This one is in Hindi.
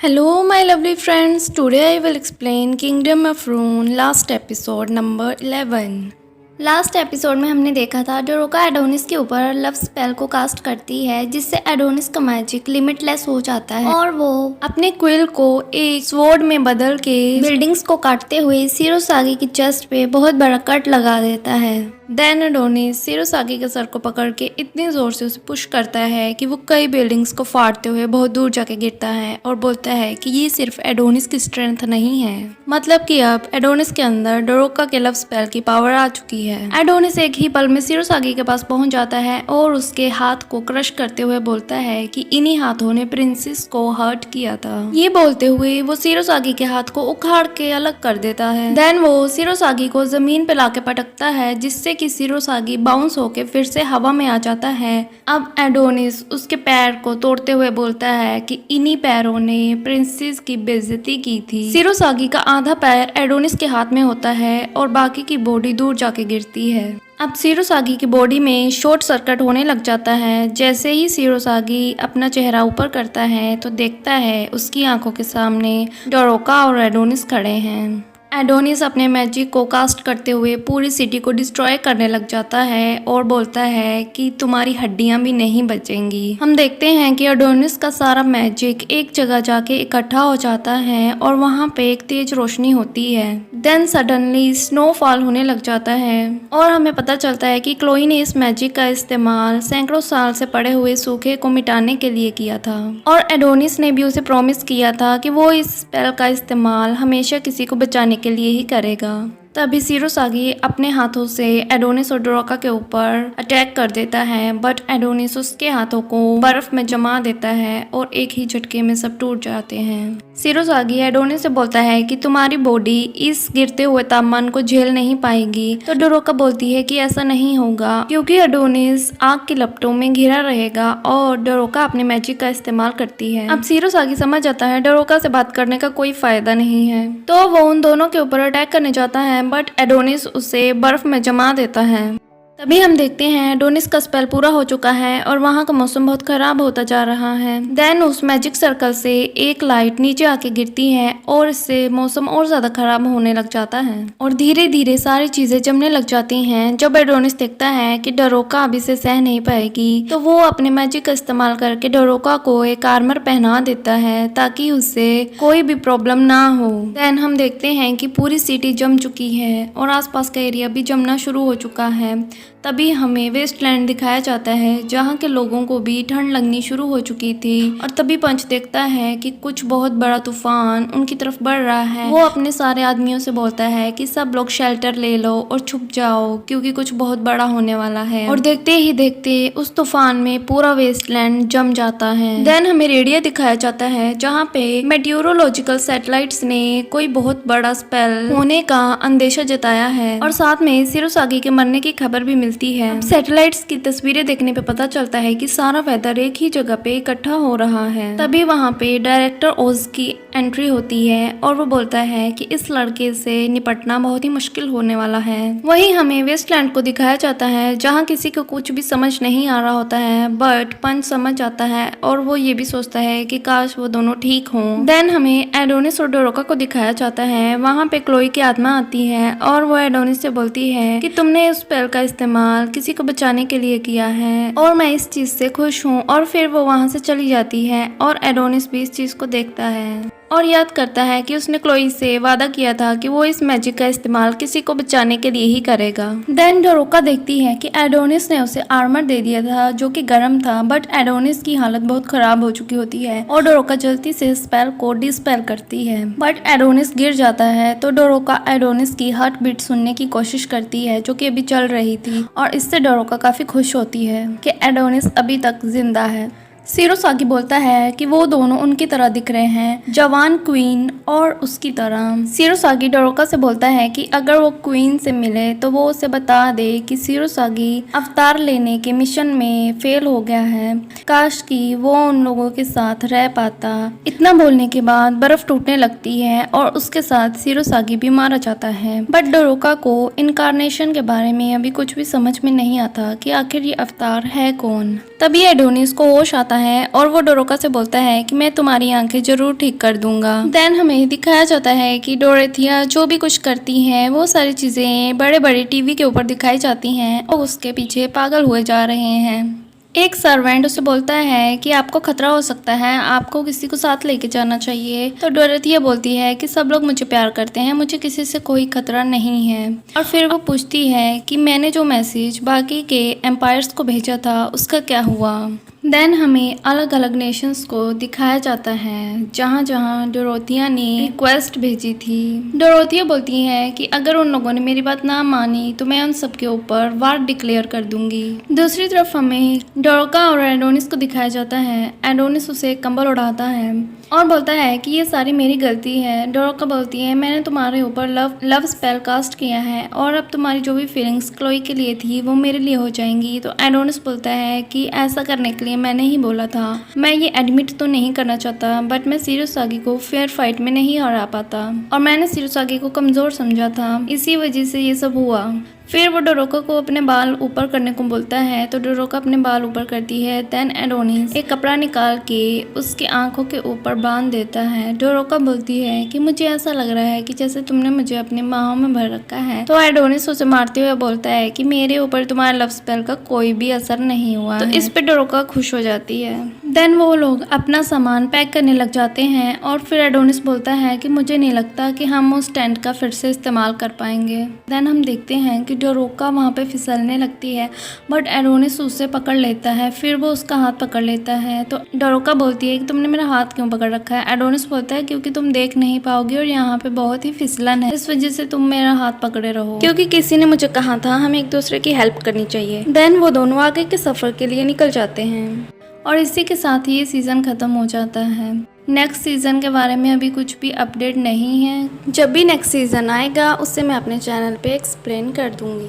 Hello, my lovely friends. Today I will explain Kingdom of Rune last episode number 11. Last episode में हमने देखा था डोरोका एडोनिस के ऊपर लव स्पेल को कास्ट करती है जिससे एडोनिस का मैजिक लिमिटलेस हो जाता है और वो अपने क्विल को एक स्वॉर्ड में बदल के बिल्डिंग्स को काटते हुए सिरोसागी की चेस्ट पे बहुत बड़ा कट लगा देता है। देन एडोनिस सिरोसागी के सर को पकड़ के इतनी जोर से उसे पुश करता है कि वो कई बिल्डिंग्स को फाड़ते हुए बहुत दूर जाके गिरता है और बोलता है कि ये सिर्फ एडोनिस की स्ट्रेंथ नहीं है, मतलब कि अब एडोनिस के अंदर डोरोका के लव स्पेल की पावर आ चुकी है। एडोनिस एक ही पल में सिरोसागी के पास पहुंच जाता है और उसके हाथ को क्रश करते हुए बोलता है कि इन्हीं हाथों ने प्रिंसेस को हर्ट किया था। ये बोलते हुए वो सिरोसागी के हाथ को उखाड़ के अलग कर देता है। देन वो सिरोसागी को जमीन पे लाके पटकता है जिससे कि सिरोसागी बाउंस होके फिर से हवा में आ जाता है। अब एडोनिस उसके पैर को तोड़ते हुए बोलता है कि इन्हीं पैरों ने प्रिंसेस की बेइज्जती की थी। सिरोसागी का आधा पैर एडोनिस के हाथ में होता है और बाकी की बॉडी दूर जाके गिरती है। अब सिरोसागी की बॉडी में शॉर्ट सर्किट होने लग जाता है। जैसे ही सिरोसागी अपना चेहरा ऊपर करता है तो देखता है उसकी आंखों के सामने डोरोका और एडोनिस खड़े हैं। एडोनिस अपने मैजिक को कास्ट करते हुए पूरी सिटी को डिस्ट्रॉय करने लग जाता है और बोलता है कि तुम्हारी हड्डियां भी नहीं बचेंगी। हम देखते हैं कि एडोनिस का सारा मैजिक एक जगह जाके इकट्ठा हो जाता है और वहां पे एक तेज रोशनी होती है। देन सडनली स्नोफॉल होने लग जाता है और हमें पता चलता है कि क्लोई ने इस मैजिक का इस्तेमाल सैकड़ों साल से पड़े हुए सूखे को मिटाने के लिए किया था और एडोनिस ने भी उसे प्रॉमिस किया था कि वो इस स्पेल का इस्तेमाल हमेशा किसी को बचाने के लिए ही करेगा। तभी सिरोसागी अपने हाथों से एडोनिस और डोरोका के ऊपर अटैक कर देता है बट एडोनिस उसके हाथों को बर्फ में जमा देता है और एक ही झटके में सब टूट जाते हैं। सिरोसागी एडोनिस से बोलता है कि तुम्हारी बॉडी इस गिरते हुए तापमान को झेल नहीं पाएगी, तो डोरोका बोलती है कि ऐसा नहीं होगा क्योंकि एडोनिस आग की लपटों में घिरा रहेगा और डोरोका अपने मैजिक का इस्तेमाल करती है। अब सिरोसागी समझ जाता है डोरोका से बात करने का कोई फायदा नहीं है, तो वो उन दोनों के ऊपर अटैक करने जाता है बट एडोनिस उसे बर्फ में जमा देता है। तभी हम देखते हैं एडोनिस का स्पेल पूरा हो चुका है और वहाँ का मौसम बहुत खराब होता जा रहा है। देन उस मैजिक सर्कल से एक लाइट नीचे आके गिरती है और इससे मौसम और ज्यादा खराब होने लग जाता है और धीरे धीरे सारी चीजें जमने लग जाती हैं। जब एडोनिस देखता है कि डोरोका अभी से सह नहीं पाएगी तो वो अपने मैजिक का इस्तेमाल करके डोरोका को एक आर्मर पहना देता है ताकि उससे कोई भी प्रॉब्लम ना हो। देन हम देखते हैं कि पूरी सिटी जम चुकी है और आसपास का एरिया भी जमना शुरू हो चुका है। तभी हमें वेस्टलैंड दिखाया जाता है जहाँ के लोगों को भी ठंड लगनी शुरू हो चुकी थी और तभी पंच देखता है कि कुछ बहुत बड़ा तूफान उनकी तरफ बढ़ रहा है। वो अपने सारे आदमियों से बोलता है कि सब लोग शेल्टर ले लो और छुप जाओ क्योंकि कुछ बहुत बड़ा होने वाला है और देखते ही देखते उस तूफान में पूरा वेस्टलैंड जम जाता है। देन हमें रेडियो दिखाया जाता है जहाँ पे मेटियोरोलॉजिकल सैटेलाइट्स ने कोई बहुत बड़ा स्पेल होने का अंदेशा जताया है और साथ में सिरोसागी के मरने की खबर भी मिलती है। सैटेलाइट्स की तस्वीरें देखने पे पता चलता है कि सारा वेदर एक ही जगह पे इकट्ठा हो रहा है। तभी वहाँ पे डायरेक्टर ओज की एंट्री होती है और वो बोलता है कि इस लड़के से निपटना बहुत ही मुश्किल होने वाला है। वहीं हमें वेस्टलैंड को दिखाया जाता है जहाँ किसी को कुछ भी समझ नहीं आ रहा होता है बट पंच समझ जाता है और वो ये भी सोचता है कि काश वो दोनों ठीक हों। देन हमें एडोनिस और डोरोका को दिखाया जाता है। वहाँ पे क्लोई की आत्मा आती है और वो एडोनिस से बोलती है कि तुमने उस स्पेल का इस्तेमाल किसी को बचाने के लिए किया है और मैं इस चीज से खुश हूँ और फिर वो वहाँ से चली जाती है और एडोनिस भी इस चीज को देखता है और याद करता है कि उसने क्लोई से वादा किया था कि वो इस मैजिक का इस्तेमाल किसी को बचाने के लिए ही करेगा। देन डोरोका देखती है कि एडोनिस ने उसे आर्मर दे दिया था जो कि गर्म था बट एडोनिस की हालत बहुत खराब हो चुकी होती है और डोरोका जल्दी से स्पेल को डिस्पेल करती है बट एडोनिस गिर जाता है तो डोरोका एडोनिस की हार्ट बीट सुनने की कोशिश करती है जो कि अभी चल रही थी और इससे डोरोका काफी खुश होती है कि एडोनिस अभी तक जिंदा है। सिरोसागी बोलता है कि वो दोनों उनकी तरह दिख रहे हैं, जवान क्वीन और उसकी तरह। सिरोसागी डोरोका से बोलता है कि अगर वो क्वीन से मिले तो वो उसे बता दे कि सिरोसागी अवतार लेने के मिशन में फेल हो गया है, काश कि वो उन लोगों के साथ रह पाता। इतना बोलने के बाद बर्फ टूटने लगती है और उसके साथ सिरोसागी भी मारा जाता है बट डोरोका को इनकारनेशन के बारे में अभी कुछ भी समझ में नहीं आता कि आखिर ये अवतार है कौन। तभी एडोनिस को होश आता आता है और वो डोरोका से बोलता है कि मैं तुम्हारी आंखें जरूर ठीक कर दूंगा। देन हमें दिखाया जाता है कि डोरेथिया जो भी कुछ करती है वो सारी चीजें बड़े बड़े टीवी के ऊपर दिखाई जाती हैं और उसके पीछे पागल हुए जा रहे हैं। एक सर्वेंट उसे बोलता है कि आपको खतरा हो सकता है, आपको किसी को साथ लेके जाना चाहिए। तो डोरेथिया बोलती है कि सब लोग मुझे प्यार करते हैं, मुझे किसी से कोई खतरा नहीं है। और फिर वो पूछती है कि मैंने जो मैसेज बाकी के एम्पायर्स को भेजा था उसका क्या हुआ। देन हमें अलग अलग नेशंस को दिखाया जाता है जहाँ जहाँ डोरोथिया ने रिक्वेस्ट भेजी थी। डोरोथिया बोलती है कि अगर उन लोगों ने मेरी बात ना मानी तो मैं उन सबके ऊपर वार डिक्लेयर कर दूंगी। दूसरी तरफ हमें डोरोका और एडोनिस को दिखाया जाता है। एडोनिस उसे कंबल उड़ाता है और बोलता है कि ये सारी मेरी गलती है। डोरोका बोलती है मैंने तुम्हारे ऊपर लव स्पेल कास्ट किया है और अब तुम्हारी जो भी फीलिंग्स क्लोई के लिए थी वो मेरे लिए हो जाएंगी। तो एडोनिस बोलता है कि ऐसा करने के लिए मैंने ही बोला था, मैं ये एडमिट तो नहीं करना चाहता बट मैं सिरोसागी को फेयर फाइट में नहीं हरा पाता और मैंने सिरोसागी को कमजोर समझा था, इसी वजह से ये सब हुआ। फिर वो डोरोका को अपने बाल ऊपर करने को बोलता है तो डोरोका अपने बाल ऊपर करती है। देन एडोनिस एक कपड़ा निकाल के उसकी आंखों के ऊपर बांध देता है। डोरोका बोलती है कि मुझे ऐसा लग रहा है कि जैसे तुमने मुझे अपने बाहों में भर रखा है। तो एडोनिस उसे मारते हुए बोलता है कि मेरे ऊपर तुम्हारे लव स्पेल का कोई भी असर नहीं हुआ। तो इस पे डोरोका खुश हो जाती है। देन वो लोग अपना सामान पैक करने लग जाते हैं और फिर एडोनिस बोलता है कि मुझे नहीं लगता कि हम उस टेंट का फिर से इस्तेमाल कर पाएंगे। देन हम देखते हैं कि डोरोका वहाँ पे फिसलने लगती है बट एडोनिस उसे पकड़ लेता है। फिर वो उसका हाथ पकड़ लेता है। तो डोरोका बोलती है कि तुमने मेरा हाथ क्यों पकड़ रखा है। एडोनिस बोलता है क्योंकि तुम देख नहीं पाओगे और यहाँ पे बहुत ही फिसलन है, इस वजह से तुम मेरा हाथ पकड़े रहो, क्योंकि किसी ने मुझे कहा था हमें एक दूसरे की हेल्प करनी चाहिए। देन वो दोनों आगे के सफर के लिए निकल जाते हैं और इसी के साथ ही ये सीज़न ख़त्म हो जाता है। नेक्स्ट सीज़न के बारे में अभी कुछ भी अपडेट नहीं है। जब भी नेक्स्ट सीज़न आएगा उससे मैं अपने चैनल पे एक्सप्लेन कर दूंगी।